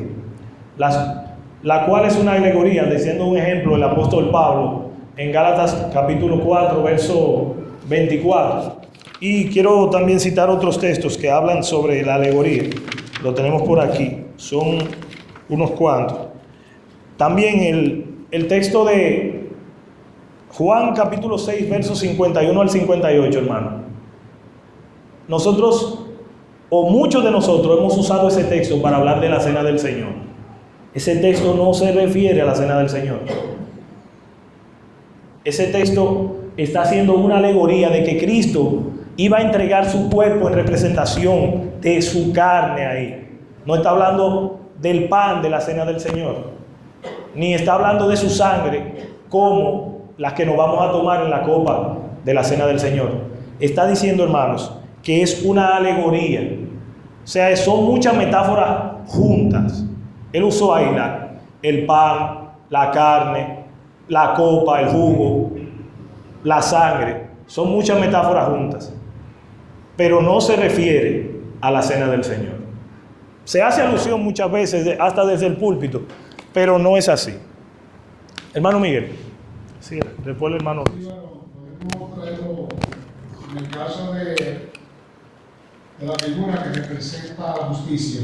S5: la cual es una alegoría, diciendo un ejemplo el apóstol Pablo en Gálatas capítulo 4 verso 24. Y quiero también citar otros textos que hablan sobre la alegoría. Lo tenemos por aquí, son unos cuantos. También el texto de Juan capítulo 6 versos 51 al 58, hermano. Nosotros, o muchos de nosotros, hemos usado ese texto para hablar de la cena del Señor. Ese texto no se refiere a la cena del Señor. Ese texto está haciendo una alegoría de que Cristo iba a entregar su cuerpo en representación de su carne ahí. No está hablando del pan de la cena del Señor, ni está hablando de su sangre como las que nos vamos a tomar en la copa de la cena del Señor. Está diciendo, hermanos, que es una alegoría. O sea, son muchas metáforas juntas. Él usó ahí el pan, la carne, la copa, el jugo, la sangre. Son muchas metáforas juntas, pero no se refiere a la cena del Señor. Se hace alusión muchas veces, hasta desde el púlpito, pero no es así. Hermano Miguel. Sí, después el hermano.
S6: Sí, bueno, podemos traerlo en el caso de la figura que representa la justicia.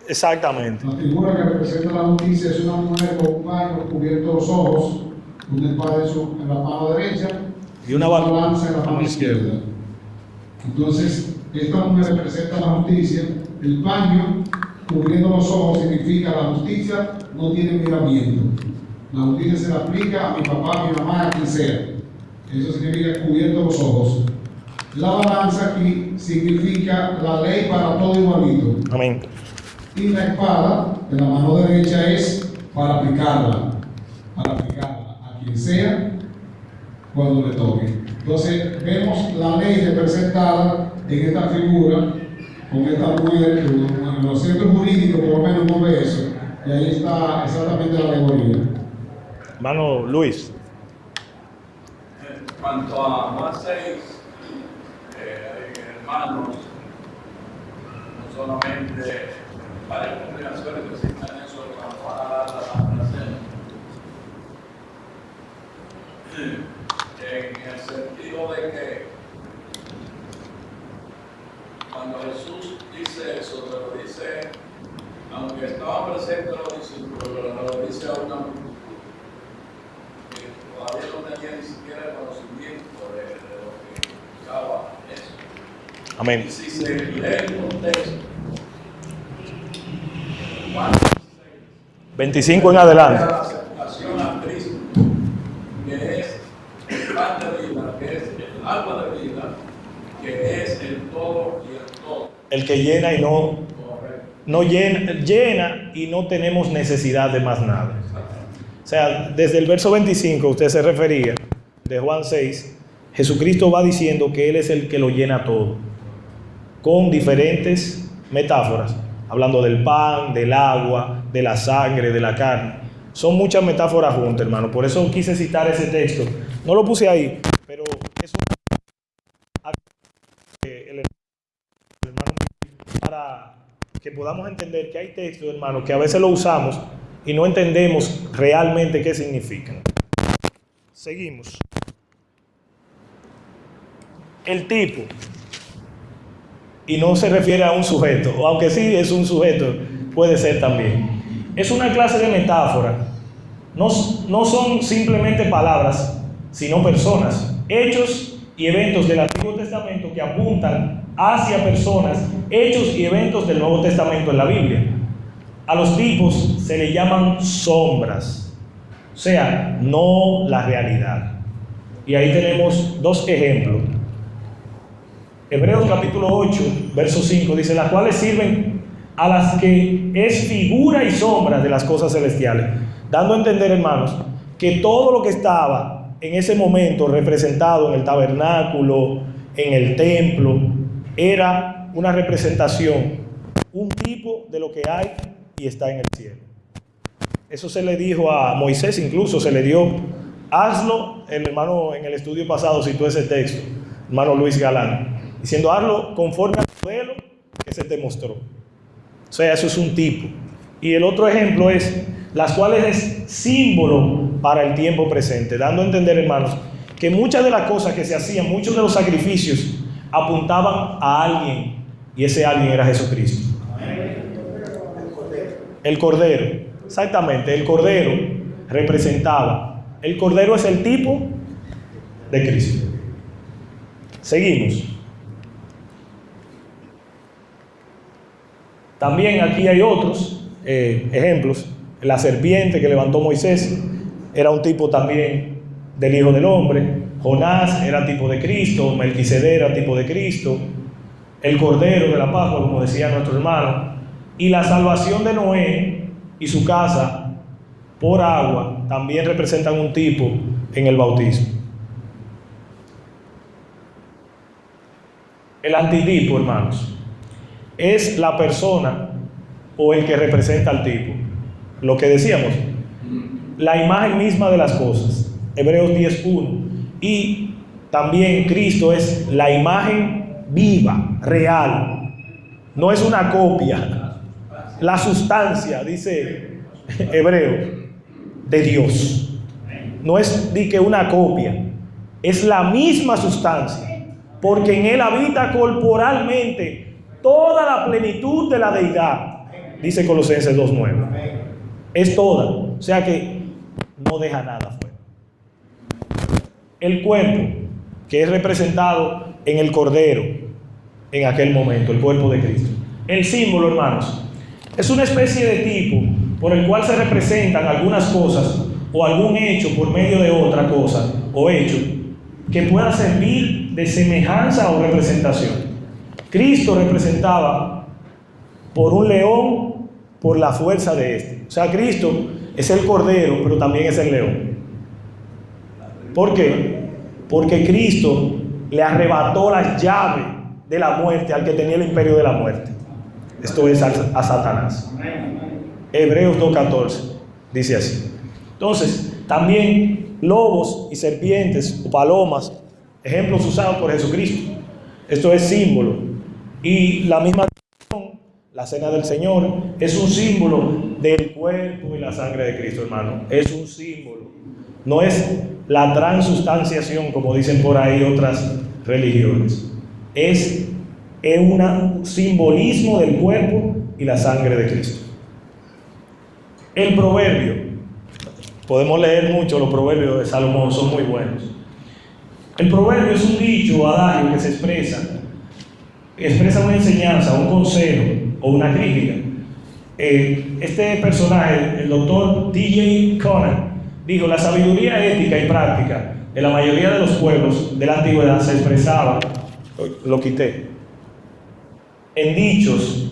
S5: Exactamente.
S6: La figura que representa la justicia es una mujer con un paño cubierto los ojos, una espada en la mano derecha
S5: Y una
S6: balanza en la mano izquierda. Entonces, esta mujer representa la justicia. El paño cubriendo los ojos significa la justicia no tiene miramiento. La justicia se la aplica a mi papá, a mi mamá, a quien sea. Eso significa cubierto los ojos. La balanza aquí significa la ley para todo igualito.
S5: Amén.
S6: Y la espada de la mano derecha es para aplicarla a quien sea cuando le toque. Entonces vemos la ley representada en esta figura con esta mujer. En los centros jurídicos por lo menos no ve eso, y ahí está exactamente la alegoría.
S5: Hermano Luis.
S1: En cuanto a Juan 6, hermanos, no solamente varias congregaciones que se están en eso, para la cena. En el sentido de que cuando Jesús dice eso, se lo dice, aunque estaban presentes los discípulos, pero no lo dice a una multitud que todavía no tenía ni siquiera el conocimiento de lo que significaba eso.
S5: Amén.
S1: Y si se lee el contexto, Juan
S5: 25 en adelante.
S1: la aceptación a Cristo, que es el pan de vida, que es el agua de vida, que es el todo y el todo.
S5: El que llena y no
S1: Correcto.
S5: llena y no tenemos necesidad de más nada. O sea, desde el verso 25 usted se refería, de Juan 6, Jesucristo va diciendo que Él es el que lo llena todo, con diferentes metáforas, hablando del pan, del agua, de la sangre, de la carne. Son muchas metáforas juntas, hermano. Por eso quise citar ese texto. No lo puse ahí, pero es el hermano, para que podamos entender que hay textos, hermano, que a veces lo usamos y no entendemos realmente qué significan. Seguimos. El tipo, y no se refiere a un sujeto, o aunque sí es un sujeto, puede ser también. Es una clase de metáfora. No son simplemente palabras, sino personas, hechos y eventos del Antiguo Testamento que apuntan hacia personas, hechos y eventos del Nuevo Testamento en la Biblia. A los tipos se le llaman sombras, o sea, no la realidad. Y ahí tenemos dos ejemplos. Hebreos capítulo 8, verso 5 dice: las cuales sirven a las que es figura y sombra de las cosas celestiales. Dando a entender, hermanos, que todo lo que estaba en ese momento representado en el tabernáculo, en el templo, era una representación, un tipo de lo que hay y está en el cielo. Eso se le dijo a Moisés, incluso se le dio, hazlo, el hermano en el estudio pasado citó ese texto, hermano Luis Galán, diciendo hazlo conforme al modelo que se te mostró. O sea, eso es un tipo. Y el otro ejemplo es, las cuales es símbolo para el tiempo presente, dando a entender, hermanos, que muchas de las cosas que se hacían, muchos de los sacrificios, apuntaban a alguien, y ese alguien era Jesucristo. El Cordero, exactamente, el Cordero representaba, el Cordero es el tipo de Cristo. Seguimos. También aquí hay otros ejemplos. La serpiente que levantó Moisés era un tipo también del Hijo del Hombre. Jonás era tipo de Cristo. Melquisedec era tipo de Cristo. El Cordero de la Pascua, como decía nuestro hermano. Y la salvación de Noé y su casa por agua también representan un tipo en el bautismo. El antitipo, hermanos, es la persona o el que representa al tipo. Lo que decíamos, la imagen misma de las cosas. Hebreos 10:1. Y también Cristo es la imagen viva, real. No es una copia. La sustancia, dice Hebreo, de Dios. No es de que una copia. Es la misma sustancia. Porque en Él habita corporalmente toda la plenitud de la deidad. Dice Colosenses 2:9. Es toda. O sea que no deja nada fuera. El cuerpo, que es representado en el Cordero en aquel momento, el cuerpo de Cristo. El símbolo, hermanos, es una especie de tipo por el cual se representan algunas cosas o algún hecho por medio de otra cosa o hecho que pueda servir de semejanza o representación. Cristo representaba por un león por la fuerza de este. O sea, Cristo es el Cordero, pero también es el león. ¿Por qué? Porque Cristo le arrebató las llaves de la muerte al que tenía el imperio de la muerte. Esto es a Satanás. Hebreos 2:14 dice así. Entonces, también lobos y serpientes o palomas, ejemplos usados por Jesucristo. Esto es símbolo. Y la misma la cena del Señor es un símbolo del cuerpo y la sangre de Cristo, hermano. Es un símbolo. No es la transustanciación, como dicen por ahí otras religiones. Es un simbolismo del cuerpo y la sangre de Cristo. El proverbio. Podemos leer mucho los proverbios de Salomón, son muy buenos. El proverbio es un dicho o adagio que se expresa una enseñanza, un consejo o una crítica. Este personaje, el doctor T.J. Conan, dijo: la sabiduría ética y práctica de la mayoría de los pueblos de la antigüedad se expresaba, lo quité, en dichos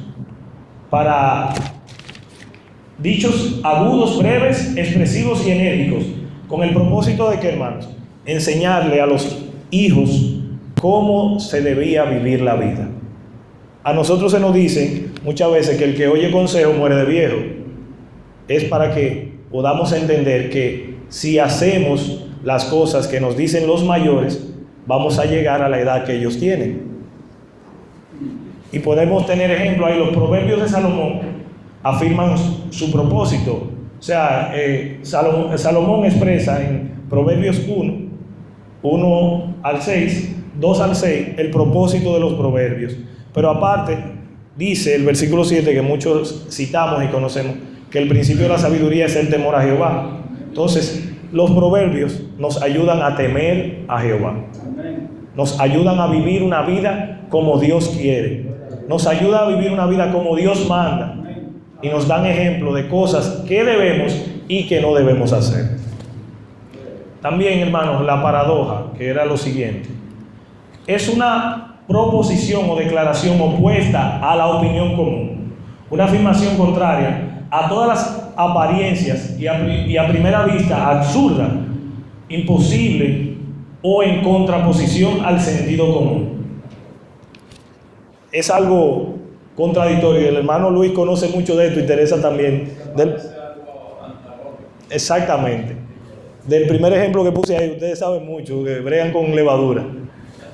S5: agudos, breves, expresivos y enérgicos, con el propósito de que, hermanos, enseñarle a los hijos cómo se debía vivir la vida. A nosotros se nos dice muchas veces que el que oye consejo muere de viejo. Es para que podamos entender que si hacemos las cosas que nos dicen los mayores, vamos a llegar a la edad que ellos tienen. Y podemos tener ejemplo ahí, los proverbios de Salomón afirman su propósito. O sea, Salomón expresa en Proverbios 1 al 6, 2 al 6, el propósito de los proverbios. Pero aparte, dice el versículo 7, que muchos citamos y conocemos, que el principio de la sabiduría es el temor a Jehová. Entonces, los proverbios nos ayudan a temer a Jehová. Nos ayudan a vivir una vida como Dios quiere. Nos ayuda a vivir una vida como Dios manda. Y nos dan ejemplo de cosas que debemos y que no debemos hacer. También, hermanos, la paradoja, que era lo siguiente. Es una proposición o declaración opuesta a la opinión común. Una afirmación contraria a todas las apariencias y a primera vista absurda, imposible o en contraposición al sentido común. Es algo contradictorio. El hermano Luis conoce mucho de esto, interesa también. Exactamente. Del primer ejemplo que puse ahí, ustedes saben mucho, que bregan con levadura.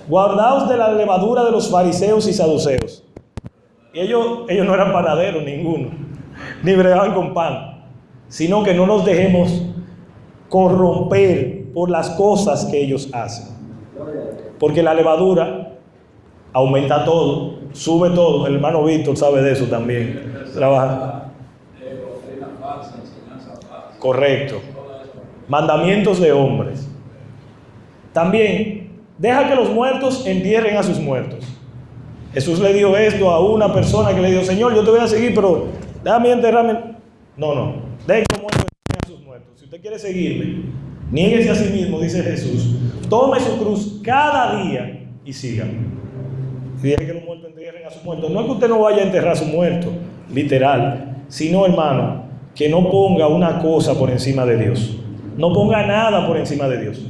S5: Guardaos de la levadura de los fariseos y saduceos. Y ellos no eran panaderos ninguno, ni bregaban con pan, sino que no nos dejemos corromper por las cosas que ellos hacen. Porque la levadura aumenta todo, sube todo. El hermano Víctor sabe de eso también. Trabaja. Correcto. Mandamientos de hombres. También, deja que los muertos entierren a sus muertos. Jesús le dio esto a una persona que le dijo: Señor, yo te voy a seguir, pero déjame enterrarme. No. Deja que los muertos entierren a sus muertos. Si usted quiere seguirme, niéguese a sí mismo, dice Jesús. Tome su cruz cada día y sígame. Y deje que los muertos entierren a sus muertos. No es que usted no vaya a enterrar a su muerto, literal, sino, hermano, que no ponga una cosa por encima de Dios. No ponga nada por encima de Dios.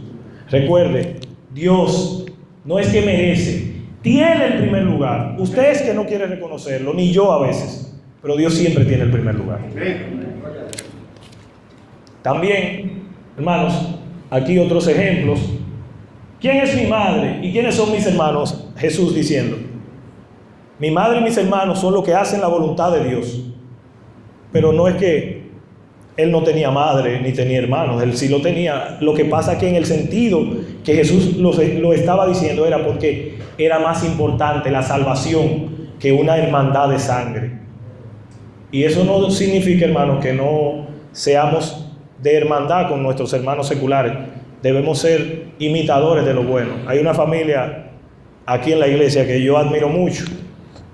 S5: Recuerde, Dios no es que merece, tiene el primer lugar. Usted es que no quiere reconocerlo, ni yo a veces, pero Dios siempre tiene el primer lugar. También, hermanos, aquí otros ejemplos. ¿quién es mi madre y quiénes son mis hermanos? Jesús diciendo, mi madre y mis hermanos son los que hacen la voluntad de Dios. Pero no es que él no tenía madre ni tenía hermanos, él sí lo tenía. Lo que pasa es que en el sentido que Jesús lo estaba diciendo era porque era más importante la salvación que una hermandad de sangre. Y eso no significa, hermanos, que no seamos de hermandad con nuestros hermanos seculares. Debemos ser imitadores de lo bueno. Hay una familia aquí en la iglesia que yo admiro mucho,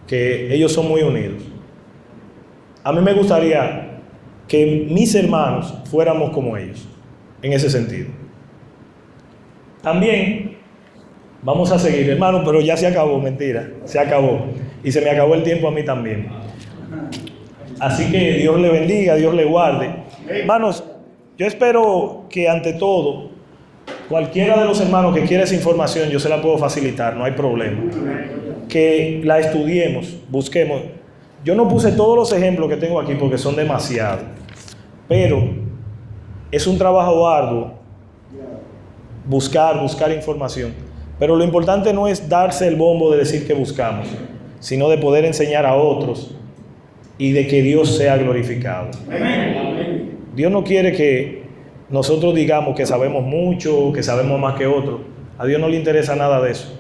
S5: que ellos son muy unidos. A mí me gustaría que mis hermanos fuéramos como ellos, en ese sentido. También vamos a seguir, hermanos, pero ya se acabó, mentira, se acabó. Y se me acabó el tiempo a mí también. Así que Dios le bendiga, Dios le guarde. Hermanos, yo espero que ante todo, cualquiera de los hermanos que quiera esa información, yo se la puedo facilitar, no hay problema. Que la estudiemos, busquemos. Yo no puse todos los ejemplos que tengo aquí porque son demasiados, pero es un trabajo arduo buscar información. Pero lo importante no es darse el bombo de decir que buscamos, sino de poder enseñar a otros y de que Dios sea glorificado. Dios no quiere que nosotros digamos que sabemos mucho, que sabemos más que otros. A Dios no le interesa nada de eso.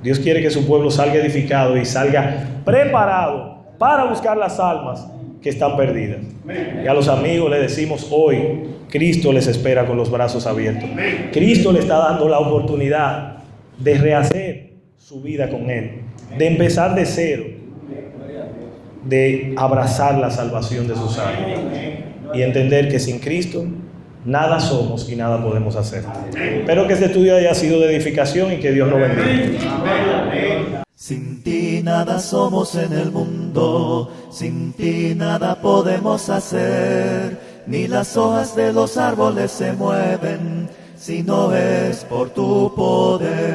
S5: Dios quiere que su pueblo salga edificado y salga preparado para buscar las almas que están perdidas. Y a los amigos les decimos hoy, Cristo les espera con los brazos abiertos. Cristo le está dando la oportunidad de rehacer su vida con Él, de empezar de cero, de abrazar la salvación de sus almas y entender que sin Cristo nada somos y nada podemos hacer. Espero que este estudio haya sido de edificación y que Dios nos bendiga.
S4: Sin ti nada somos en el mundo, sin ti nada podemos hacer, ni las hojas de los árboles se mueven, si no es por tu poder.